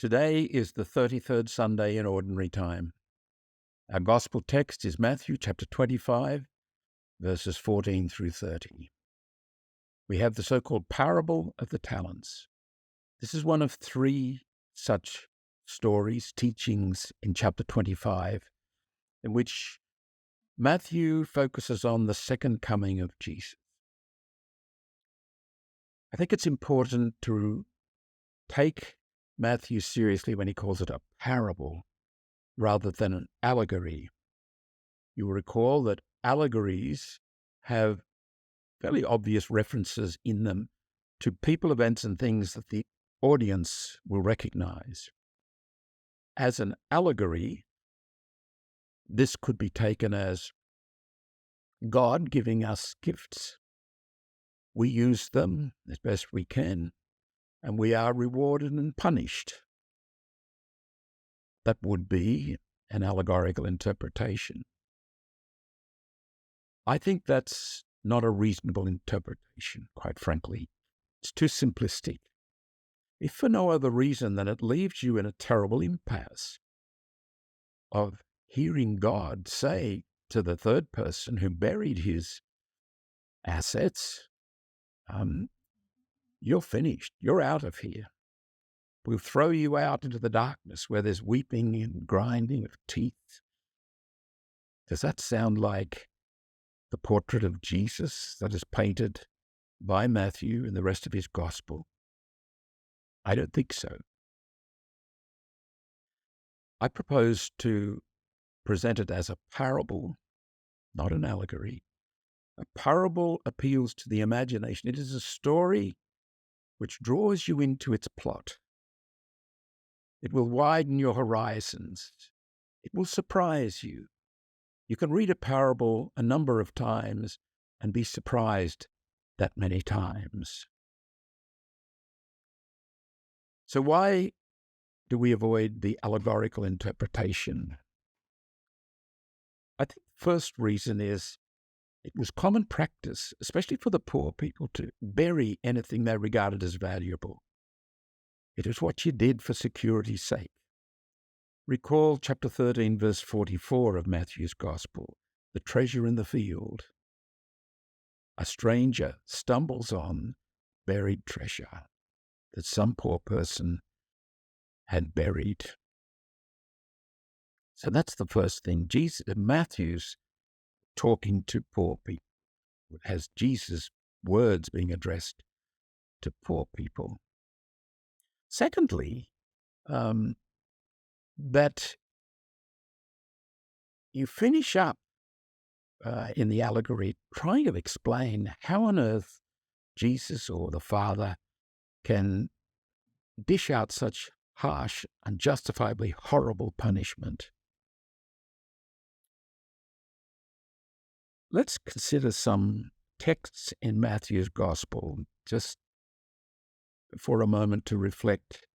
Today is the 33rd Sunday in Ordinary Time. Our Gospel text is Matthew chapter 25, verses 14 through 30. We have the so-called parable of the talents. This is one of three such stories, teachings in chapter 25, in which Matthew focuses on the second coming of Jesus. I think it's important to take Matthew seriously when he calls it a parable rather than an allegory. You will recall that allegories have fairly obvious references in them to people, events, and things that the audience will recognize. As an allegory, this could be taken as God giving us gifts. We use them as best we can, and we are rewarded and punished. That would be an allegorical interpretation. I think that's not a reasonable interpretation, quite frankly. It's too simplistic. If for no other reason than it leaves you in a terrible impasse of hearing God say to the third person who buried his assets, you're finished. You're out of here. We'll throw you out into the darkness where there's weeping and grinding of teeth. Does that sound like the portrait of Jesus that is painted by Matthew in the rest of his gospel? I don't think so. I propose to present it as a parable, not an allegory. A parable appeals to the imagination. It is a story which draws you into its plot. It will widen your horizons. It will surprise you. You can read a parable a number of times and be surprised that many times. So why do we avoid the allegorical interpretation? I think the first reason is it was common practice, especially for the poor people, to bury anything they regarded as valuable. It is what you did for security's sake. Recall chapter 13, verse 44 of Matthew's Gospel, the treasure in the field. A stranger stumbles on buried treasure that some poor person had buried. So that's the first thing. Matthew's talking to poor people. It has Jesus' words being addressed to poor people. Secondly, that you finish up in the allegory trying to explain how on earth Jesus or the Father can dish out such harsh, unjustifiably horrible punishment. Let's consider some texts in Matthew's Gospel, just for a moment to reflect,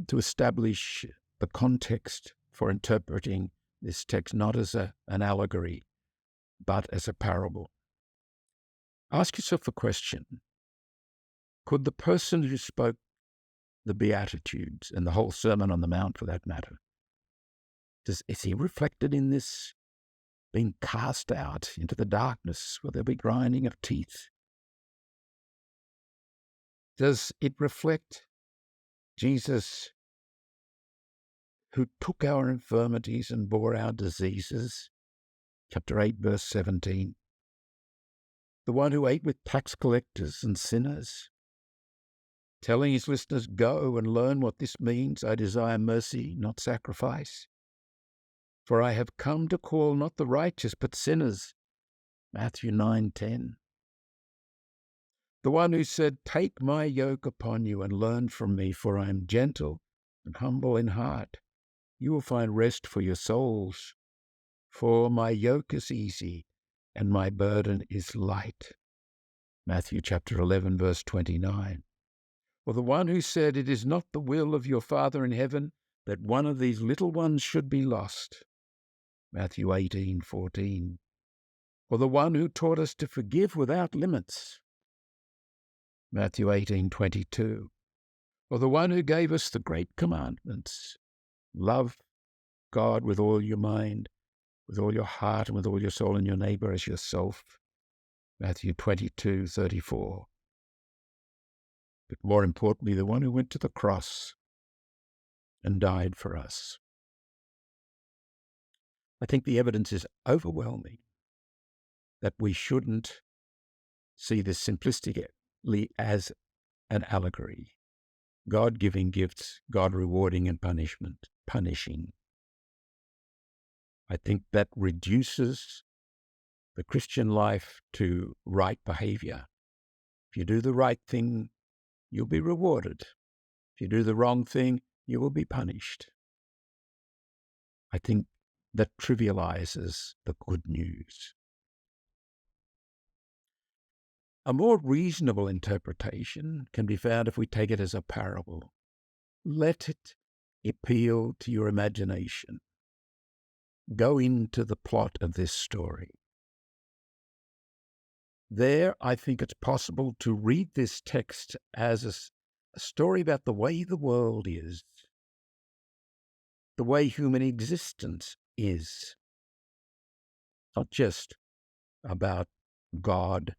to establish the context for interpreting this text, not as an allegory, but as a parable. Ask yourself a question. Could the person who spoke the Beatitudes and the whole Sermon on the Mount, for that matter, is he reflected in this being cast out into the darkness where there'll be grinding of teeth? Does it reflect Jesus who took our infirmities and bore our diseases? Chapter 8, verse 17. The one who ate with tax collectors and sinners, telling his listeners, go and learn what this means. I desire mercy, not sacrifice. For I have come to call not the righteous, but sinners. Matthew 9:10. The one who said, take my yoke upon you and learn from me, for I am gentle and humble in heart. You will find rest for your souls. For my yoke is easy and my burden is light. Matthew chapter 11, verse 29. Or the one who said, it is not the will of your Father in heaven that one of these little ones should be lost. Matthew 18:14. Or the one who taught us to forgive without limits. Matthew 18:22. or the one who gave us the great commandments. Love God with all your mind, with all your heart, and with all your soul, and your neighbor as yourself. Matthew 22:34. But more importantly, the one who went to the cross and died for us. I think the evidence is overwhelming that we shouldn't see this simplistically as an allegory. God giving gifts, God rewarding and punishing. I think that reduces the Christian life to right behavior. If you do the right thing, you'll be rewarded. If you do the wrong thing, you will be punished. I think that trivializes the good news. A more reasonable interpretation can be found if we take it as a parable. Let it appeal to your imagination. Go into the plot of this story. There, I think it's possible to read this text as a story about the way the world is, the way human existence is, not just about God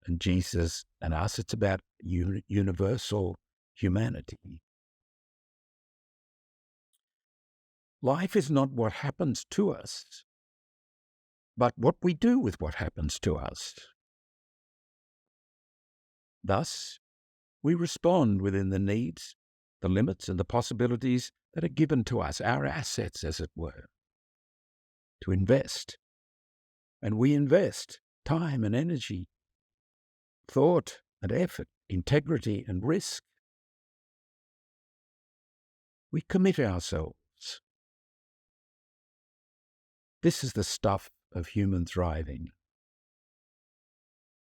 and Jesus and us. It's about universal humanity. Life is not what happens to us, but what we do with what happens to us. Thus, we respond within the needs, the limits, and the possibilities that are given to us, our assets, as it were, to invest. And we invest time and energy, thought and effort, integrity and risk. We commit ourselves. This is the stuff of human thriving.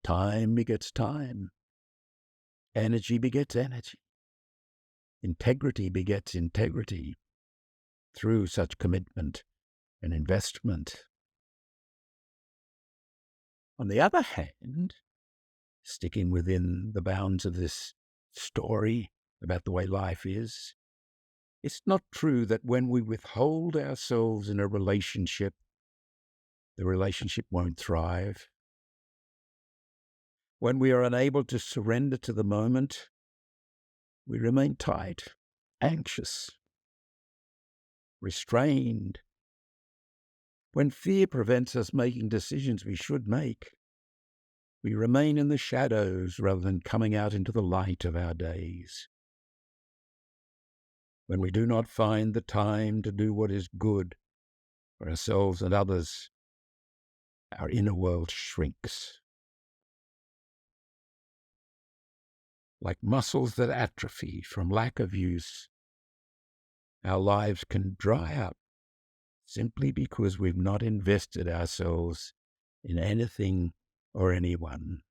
Time begets time. Energy begets energy. Integrity begets integrity through such commitment and investment. On the other hand, sticking within the bounds of this story about the way life is, it's not true that when we withhold ourselves in a relationship, the relationship won't thrive. When we are unable to surrender to the moment, we remain tight, anxious, restrained. When fear prevents us making decisions we should make, we remain in the shadows rather than coming out into the light of our days. When we do not find the time to do what is good for ourselves and others, our inner world shrinks. Like muscles that atrophy from lack of use, our lives can dry up simply because we've not invested ourselves in anything or anyone.